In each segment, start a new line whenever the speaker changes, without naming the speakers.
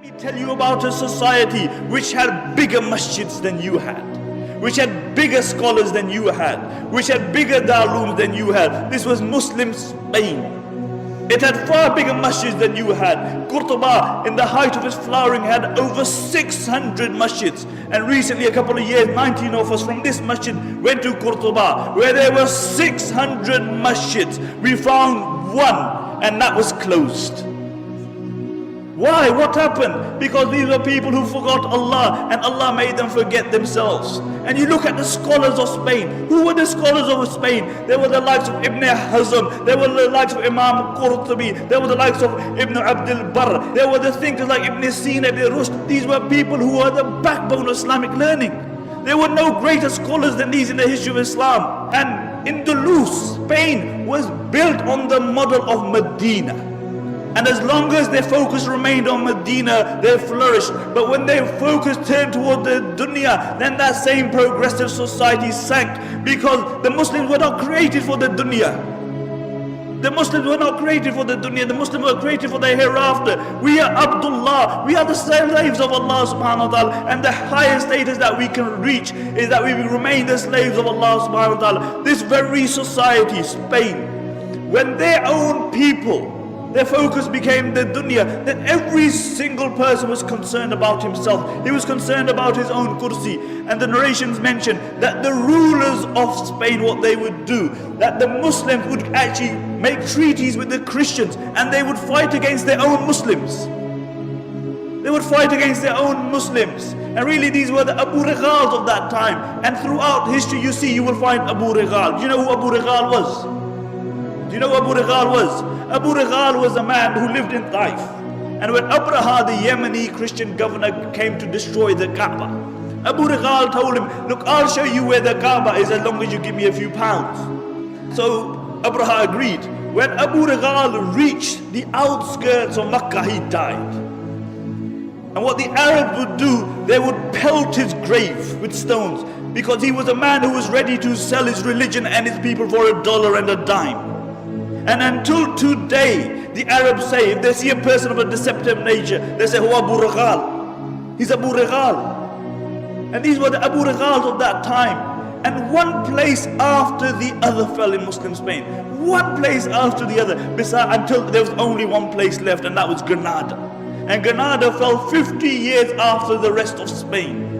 Let me tell you about a society which had bigger masjids than you had, which had bigger scholars than you had, which had bigger darulums than you had. This was Muslim Spain. It had far bigger masjids than you had. Qurtuba, in the height of its flowering, had over 600 masjids. And recently, a couple of years, 19 of us from this masjid went to Qurtuba, where there were 600 masjids. We found one, and that was closed. Why? What happened? Because these were people who forgot Allah, and Allah made them forget themselves. And you look at the scholars of Spain. Who were the scholars of Spain? There were the likes of Ibn Hazm, there were the likes of Imam Qurtubi, there were the likes of Ibn Abdul Barr, there were the thinkers like Ibn Sina, Ibn Rushd. These were people who were the backbone of Islamic learning. There were no greater scholars than these in the history of Islam. And Andulus, Spain, was built on the model of Medina. And as long as their focus remained on Medina, they flourished. But when their focus turned toward the dunya, then that same progressive society sank, because the Muslims were not created for the dunya. The Muslims were not created for the dunya. The Muslims were created for the hereafter. We are Abdullah. We are the slaves of Allah subhanahu wa ta'ala. And the highest status that we can reach is that we will remain the slaves of Allah subhanahu wa ta'ala. This very society, Spain, when their own people, their focus became the dunya, then every single person was concerned about himself. He was concerned about his own kursi. And the narrations mention that the rulers of Spain, what they would do, that the Muslims would actually make treaties with the Christians, and they would fight against their own Muslims. They would fight against their own Muslims. And really these were the Abu Righals of that time. And throughout history you will find Abu Righal. Do you know who Abu Righal was? Do you know who Abu Righal was? Abu Righal was a man who lived in Taif. And when Abraha, the Yemeni Christian governor, came to destroy the Kaaba, Abu Righal told him, look, I'll show you where the Kaaba is as long as you give me a few pounds. So Abraha agreed. When Abu Righal reached the outskirts of Makkah, he died. And what the Arabs would do, they would pelt his grave with stones, because he was a man who was ready to sell his religion and his people for $1 and a dime. And until today, the Arabs say, if they see a person of a deceptive nature, they say, oh, Abu Righal. He's Abu Righal. And these were the Abu Righals of that time. And one place after the other fell in Muslim Spain. One place after the other. Until there was only one place left, and that was Granada. And Granada fell 50 years after the rest of Spain.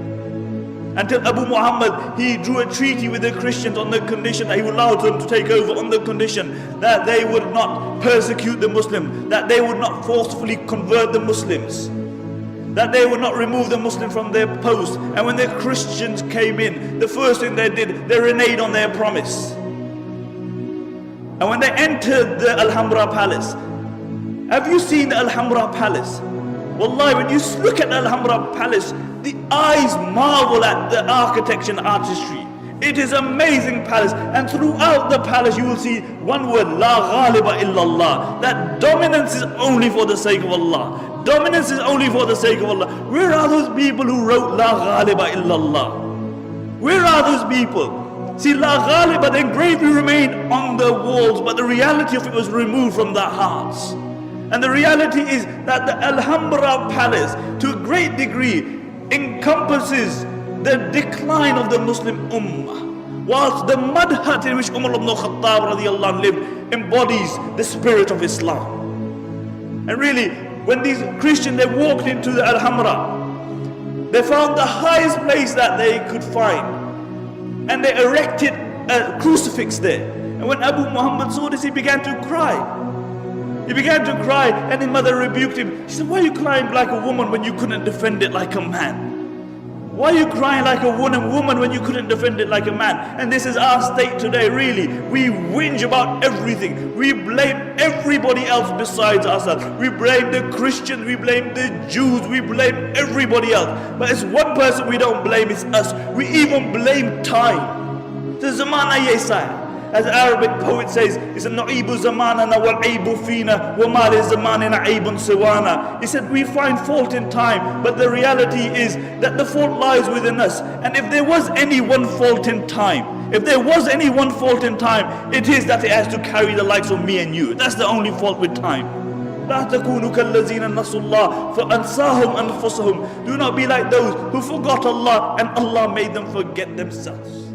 Until Abu Muhammad, he drew a treaty with the Christians on the condition that he would allow them to take over, on the condition that they would not persecute the Muslims, that they would not forcefully convert the Muslims, that they would not remove the Muslims from their post. And when the Christians came in, the first thing they did, they reneged on their promise. And when they entered the Alhambra Palace, have you seen the Alhambra Palace? Wallahi, when you look at the Alhambra Palace, the eyes marvel at the architecture and artistry. It is an amazing palace, and throughout the palace you will see one word, La Ghaliba illallah, that dominance is only for the sake of Allah. Dominance is only for the sake of Allah. Where are those people who wrote La Ghaliba illallah? Where are those people? See, La Ghaliba, the engraving remained on the walls, but the reality of it was removed from their hearts. And the reality is that the Alhambra Palace, to a great degree, encompasses the decline of the Muslim Ummah, whilst the mud hut in which Umar ibn Khattab radiallahu anh lived embodies the spirit of Islam. And really, when these Christians, they walked into the Alhambra, they found the highest place that they could find, and they erected a crucifix there. And when Abu Muhammad saw this, he began to cry. He began to cry, and his mother rebuked him. She said, why are you crying like a woman when you couldn't defend it like a man? Why are you crying like a woman when you couldn't defend it like a man? And this is our state today, really. We whinge about everything. We blame everybody else besides ourselves. We blame the Christians, we blame the Jews, we blame everybody else. But it's one person we don't blame, it's us. We even blame time. The zamana yesaya. As the Arabic poet says, he said, "Na'ibu zamanana wal aibu fina wa ma li zamanina aibun siwana." He said, we find fault in time, but the reality is that the fault lies within us. And if there was any one fault in time, it is that it has to carry the likes of me and you. That's the only fault with time. لا تكونوا كالذين نسوا الله فأنساهم أنفسهم. Do not be like those who forgot Allah and Allah made them forget themselves.